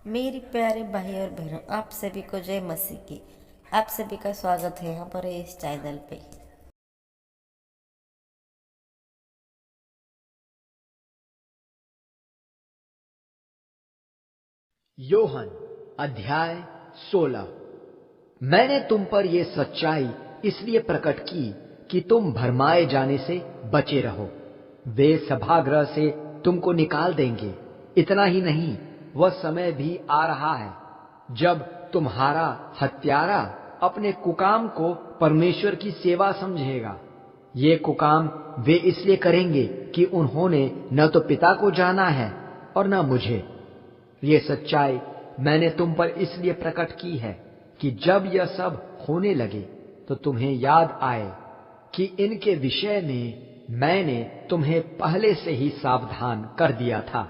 मेरी प्यारे भाई और बहनों, आप सभी को जय मसीह की। आप सभी का स्वागत है हमारे इस चैनल पे। योहन अध्याय 16। मैंने तुम पर यह सच्चाई इसलिए प्रकट की कि तुम भरमाए जाने से बचे रहो। वे सभागृह से तुमको निकाल देंगे। इतना ही नहीं, वह समय भी आ रहा है जब तुम्हारा हत्यारा अपने कुकाम को परमेश्वर की सेवा समझेगा। ये कुकाम वे इसलिए करेंगे कि उन्होंने न तो पिता को जाना है और न मुझे। ये सच्चाई मैंने तुम पर इसलिए प्रकट की है कि जब यह सब होने लगे तो तुम्हें याद आए कि इनके विषय में मैंने तुम्हें पहले से ही सावधान कर दिया था।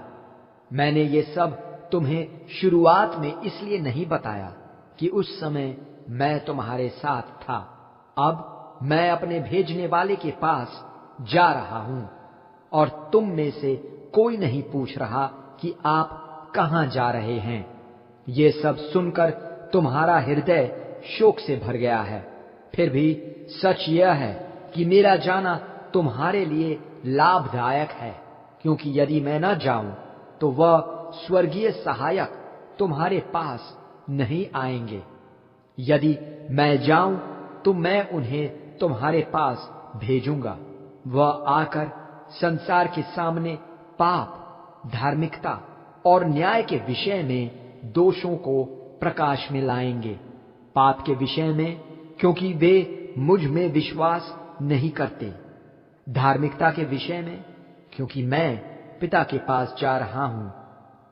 मैंने ये सब तुम्हें शुरुआत में इसलिए नहीं बताया कि उस समय मैं तुम्हारे साथ था। अब मैं अपने भेजने वाले के पास जा रहा हूं और तुम में से कोई नहीं पूछ रहा कि आप कहां जा रहे हैं। ये सब सुनकर तुम्हारा हृदय शोक से भर गया है। फिर भी सच यह है कि मेरा जाना तुम्हारे लिए लाभदायक है, क्योंकि यदि मैं न जाऊं तो वह स्वर्गीय सहायक तुम्हारे पास नहीं आएंगे। यदि मैं जाऊं तो मैं उन्हें तुम्हारे पास भेजूंगा। वह आकर संसार के सामने पाप, धार्मिकता और न्याय के विषय में दोषों को प्रकाश में लाएंगे। पाप के विषय में, क्योंकि वे मुझ में विश्वास नहीं करते। धार्मिकता के विषय में, क्योंकि मैं पिता के पास जा रहा हूं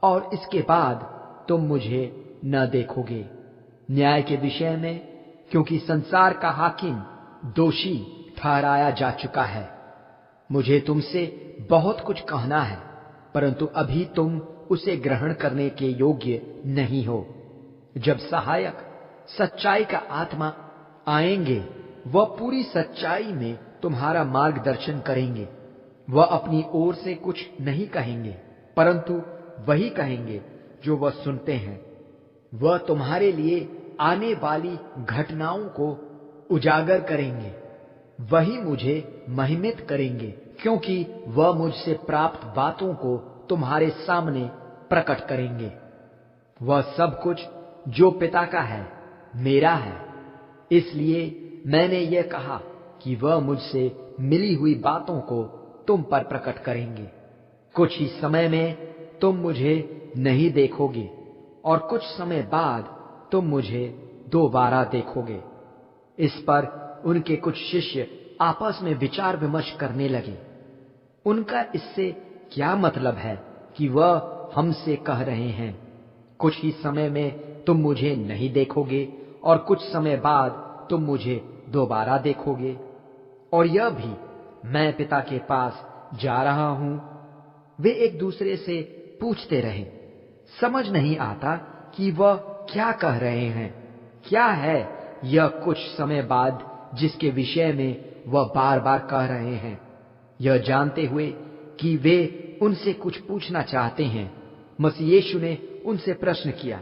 और इसके बाद तुम मुझे न देखोगे। न्याय के विषय में, क्योंकि संसार का हाकिम दोषी ठहराया जा चुका है। मुझे तुमसे बहुत कुछ कहना है, परंतु अभी तुम उसे ग्रहण करने के योग्य नहीं हो। जब सहायक सच्चाई का आत्मा आएंगे, वह पूरी सच्चाई में तुम्हारा मार्गदर्शन करेंगे। वह अपनी ओर से कुछ नहीं कहेंगे, परंतु वही कहेंगे जो वह सुनते हैं। वह तुम्हारे लिए आने वाली घटनाओं को उजागर करेंगे। वही मुझे महिमित करेंगे, क्योंकि वह मुझसे प्राप्त बातों को तुम्हारे सामने प्रकट करेंगे। वह सब कुछ जो पिता का है मेरा है, इसलिए मैंने यह कहा कि वह मुझसे मिली हुई बातों को तुम पर प्रकट करेंगे। कुछ ही समय में तुम मुझे नहीं देखोगे और कुछ समय बाद तुम मुझे दोबारा देखोगे। इस पर उनके कुछ शिष्य आपस में विचार विमर्श करने लगे। उनका इससे क्या मतलब है कि वह हमसे कह रहे हैं, कुछ ही समय में तुम मुझे नहीं देखोगे और कुछ समय बाद तुम मुझे दोबारा देखोगे, और यह भी मैं पिता के पास जा रहा हूं। वे एक दूसरे से पूछते रहे। समझ नहीं आता कि वह क्या कह रहे हैं। क्या है यह कुछ समय बाद जिसके विषय में वह बार बार कह रहे हैं? यह जानते हुए कि वे उनसे कुछ पूछना चाहते हैं, मसीह यीशु ने उनसे प्रश्न किया,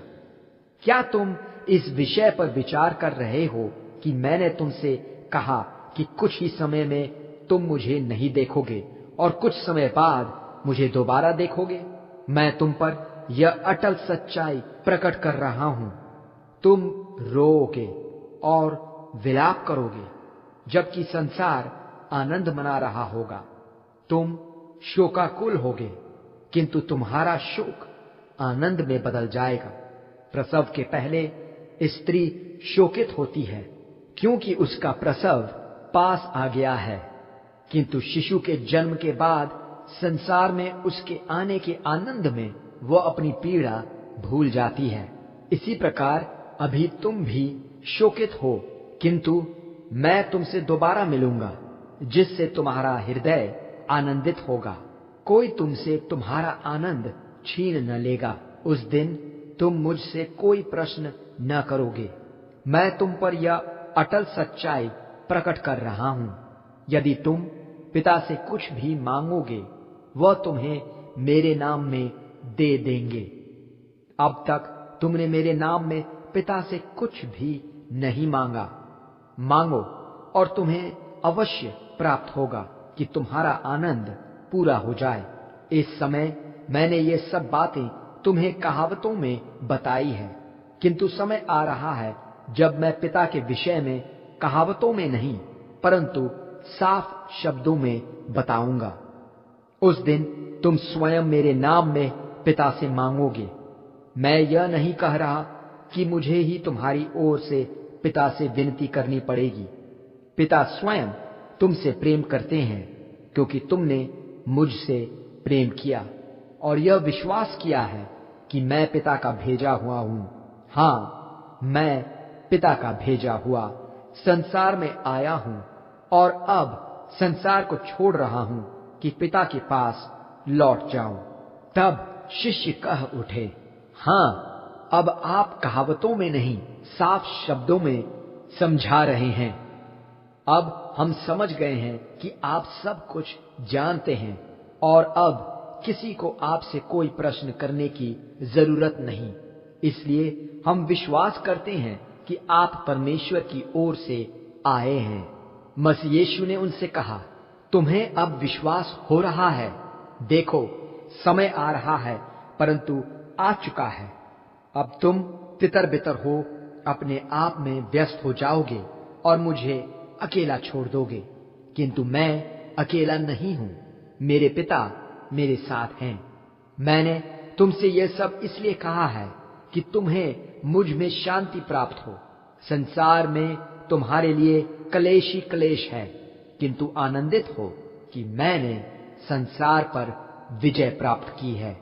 क्या तुम इस विषय पर विचार कर रहे हो कि मैंने तुमसे कहा कि कुछ ही समय में तुम मुझे नहीं देखोगे और कुछ समय बाद मुझे दोबारा देखोगे? मैं तुम पर यह अटल सच्चाई प्रकट कर रहा हूं। तुम रोओगे और विलाप करोगे, जबकि संसार आनंद मना रहा होगा। तुम शोकाकुल होगे, किंतु तुम्हारा शोक आनंद में बदल जाएगा। प्रसव के पहले स्त्री शोकित होती है, क्योंकि उसका प्रसव पास आ गया है, किंतु शिशु के जन्म के बाद संसार में उसके आने के आनंद में वह अपनी पीड़ा भूल जाती है। इसी प्रकार अभी तुम भी शोकित हो, किंतु मैं तुमसे दोबारा मिलूंगा, जिससे तुम्हारा हृदय आनंदित होगा। कोई तुमसे तुम्हारा आनंद छीन न लेगा। उस दिन तुम मुझसे कोई प्रश्न न करोगे। मैं तुम पर यह अटल सच्चाई प्रकट कर रहा हूं। यदि तुम पिता से कुछ भी मांगोगे, वह तुम्हें मेरे नाम में दे देंगे। अब तक तुमने मेरे नाम में पिता से कुछ भी नहीं मांगा। मांगो और तुम्हें अवश्य प्राप्त होगा कि तुम्हारा आनंद पूरा हो जाए। इस समय मैंने ये सब बातें तुम्हें कहावतों में बताई है, किंतु समय आ रहा है जब मैं पिता के विषय में कहावतों में नहीं परंतु साफ शब्दों में बताऊंगा। उस दिन तुम स्वयं मेरे नाम में पिता से मांगोगे। मैं यह नहीं कह रहा कि मुझे ही तुम्हारी ओर से पिता से विनती करनी पड़ेगी। पिता स्वयं तुमसे प्रेम करते हैं, क्योंकि तुमने मुझसे प्रेम किया और यह विश्वास किया है कि मैं पिता का भेजा हुआ हूं। हां, मैं पिता का भेजा हुआ संसार में आया हूं और अब संसार को छोड़ रहा हूं कि पिता के पास लौट जाऊं। तब शिष्य कह उठे, हां, अब आप कहावतों में नहीं साफ शब्दों में समझा रहे हैं। अब हम समझ गए हैं कि आप सब कुछ जानते हैं और अब किसी को आपसे कोई प्रश्न करने की जरूरत नहीं। इसलिए हम विश्वास करते हैं कि आप परमेश्वर की ओर से आए हैं। मसीह यीशु ने उनसे कहा, तुम्हें अब विश्वास हो रहा है? देखो, समय आ रहा है, परंतु आ चुका है। अब तुम तितर बितर हो अपने आप में व्यस्त हो जाओगे और मुझे अकेला छोड़ दोगे, किंतु मैं अकेला नहीं हूं, मेरे पिता मेरे साथ हैं। मैंने तुमसे यह सब इसलिए कहा है कि तुम्हें मुझ में शांति प्राप्त हो। संसार में तुम्हारे लिए क्लेश ही क्लेश है, किंतु आनंदित हो कि मैंने संसार पर विजय प्राप्त की है।